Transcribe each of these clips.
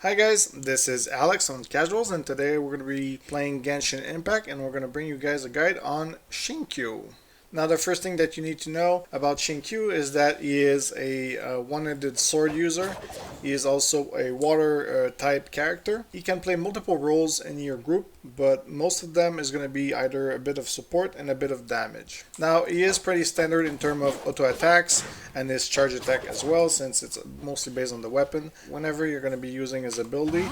Hi guys, this is Alex on Casuals, and today we're going to be playing Genshin Impact, and we're going to bring you guys a guide on Xingqiu. Now, the first thing that you need to know about Xingqiu is that he is a one-handed sword user. He is also a water type character. He can play multiple roles in your group, but most of them is going to be either a bit of support and a bit of damage. Now, he is pretty standard in terms of auto attacks and his charge attack as well, since it's mostly based on the weapon. Whenever you're going to be using his ability,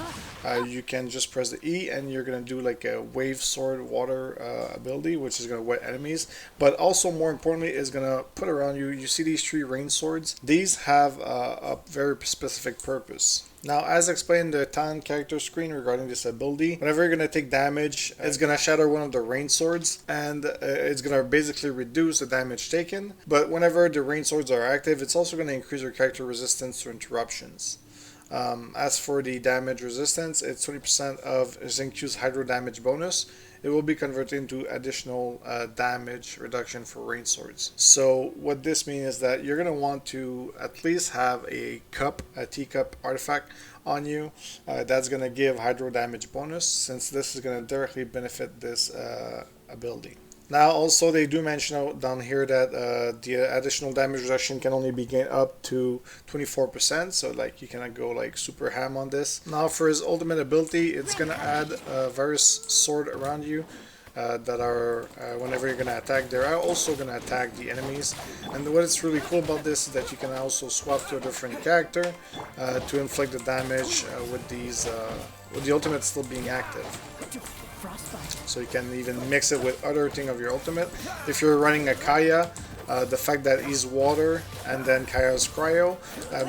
you can just press the E and you're going to do like a wave sword water ability, which is going to wet enemies, but also more importantly is going to put around you. You see these three rain swords? These have a very specific purpose. Now, as explained in the talent character screen regarding this ability, whenever you're going to take damage, it's going to shatter one of the rain swords, and it's going to basically reduce the damage taken. But whenever the rain swords are active, it's also going to increase your character resistance to interruptions. As for the damage resistance, it's 20% of Xingqiu's hydro damage bonus. It will be converted into additional damage reduction for rain swords. So what this means is that you're going to want to at least have a teacup artifact on you. That's going to give hydro damage bonus, since this is going to directly benefit this ability. Now, also, they do mention down here that the additional damage reduction can only be gained up to 24%, so like you cannot go like super ham on this. Now, for his ultimate ability, it's going to add various sword around you that are, whenever you're going to attack, they're also going to attack the enemies. And what is really cool about this is that you can also swap to a different character to inflict the damage with the ultimate still being active. So you can even mix it with other thing of your ultimate. If you're running a Kaya, the fact that he's water and then Kaya's cryo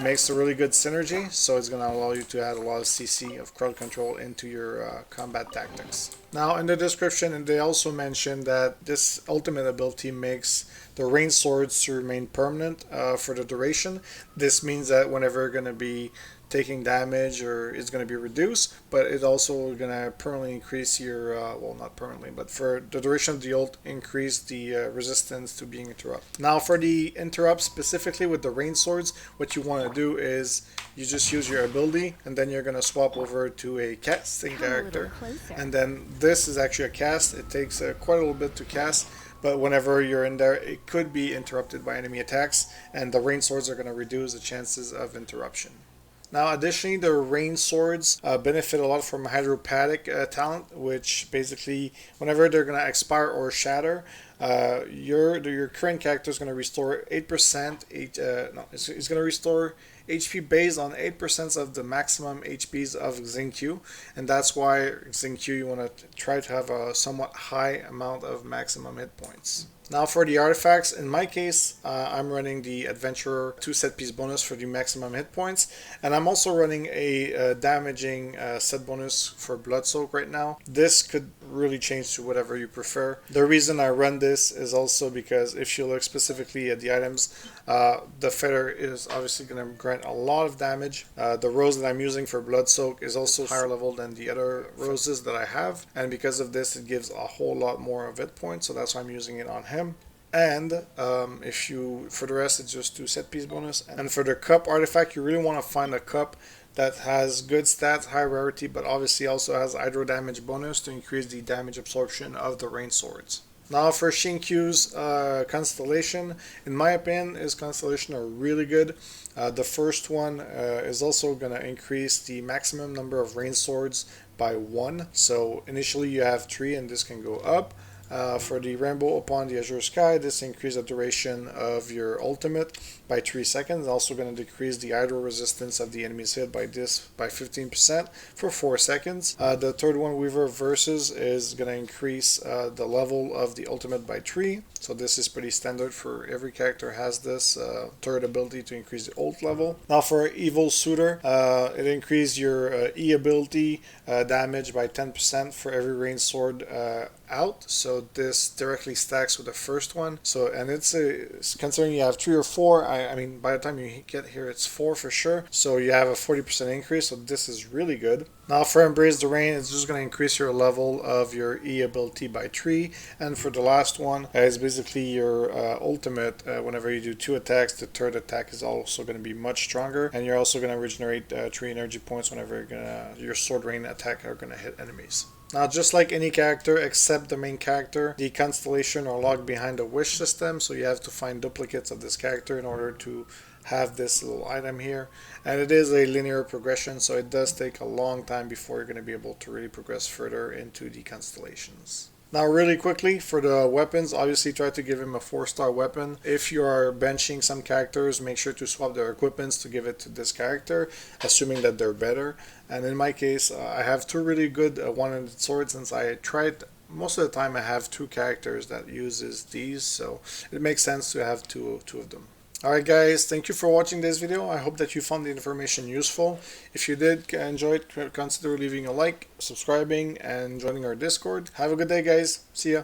makes a really good synergy. So it's going to allow you to add a lot of CC of crowd control into your combat tactics. Now, in the description, they also mention that this ultimate ability makes the rain swords to remain permanent for the duration. This means that whenever you're going to be taking damage, or it's going to be reduced, but it's also going to permanently increase your, well, not permanently, but for the duration of the ult, increase the resistance to being interrupted. Now, for the interrupt specifically with the rain swords, what you want to do is you just use your ability, and then you're going to swap over to a casting character, and then this is actually a cast. It takes quite a little bit to cast, but whenever you're in there, it could be interrupted by enemy attacks, and the rain swords are going to reduce the chances of interruption. Now, additionally, the rain swords benefit a lot from hydropathic talent, which basically, whenever they're going to expire or shatter, your current character is going to restore 8%. It's going to restore HP based on 8% of the maximum HPs of Xingqiu, and that's why Xingqiu you want to try to have a somewhat high amount of maximum hit points. Now, for the artifacts, in my case, I'm running the Adventurer 2 set piece bonus for the maximum hit points, and I'm also running a damaging set bonus for Blood Soak right now. This could really change to whatever you prefer. The reason I run this is also because if you look specifically at the items, the Feather is obviously going to grant a lot of damage. The rose that I'm using for Blood Soak is also higher level than the other roses that I have, and because of this, it gives a whole lot more of hit points, so that's why I'm using it on him. And for the rest, it's just 2 set piece bonus. And for the cup artifact, you really want to find a cup that has good stats, high rarity, but obviously also has hydro damage bonus to increase the damage absorption of the rain swords. Now, for Xingqiu's Constellation, in my opinion, his Constellation are really good. The first one is also going to increase the maximum number of rain swords by 1. So initially you have 3, and this can go up. For the Rainbow Upon the Azure Sky, this increases the duration of your ultimate by 3 seconds. Also going to decrease the hydro resistance of the enemy's hit by 15% for 4 seconds. The third one, Weaver Versus, is going to increase the level of the ultimate by 3. So this is pretty standard for every character has this third ability to increase the ult level. Now, for Evil Suitor, it increases your E ability damage by 10% for every rain sword out. So this directly stacks with the first one. So, and it's considering you have 3 or 4, I mean, by the time you get here, it's 4 for sure. So you have a 40% increase. So this is really good. Now, for Embrace the Rain, it's just going to increase your level of your E ability by 3. And for the last one, it's basically basically your ultimate, whenever you do 2 attacks, the third attack is also going to be much stronger, and you're also going to regenerate 3 energy points whenever your sword rain attack are going to hit enemies. Now, just like any character except the main character, the Constellation are locked behind the wish system, so you have to find duplicates of this character in order to have this little item here. And it is a linear progression, so it does take a long time before you're going to be able to really progress further into the Constellations. Now, really quickly, for the weapons, obviously try to give him a 4-star weapon. If you are benching some characters, make sure to swap their equipments to give it to this character, assuming that they're better. And in my case, I have 2 really good one-handed swords, since I tried most of the time I have 2 characters that uses these, so it makes sense to have two of them. Alright guys, thank you for watching this video. I hope that you found the information useful. If you did enjoy it, consider leaving a like, subscribing, and joining our Discord. Have a good day guys. See ya.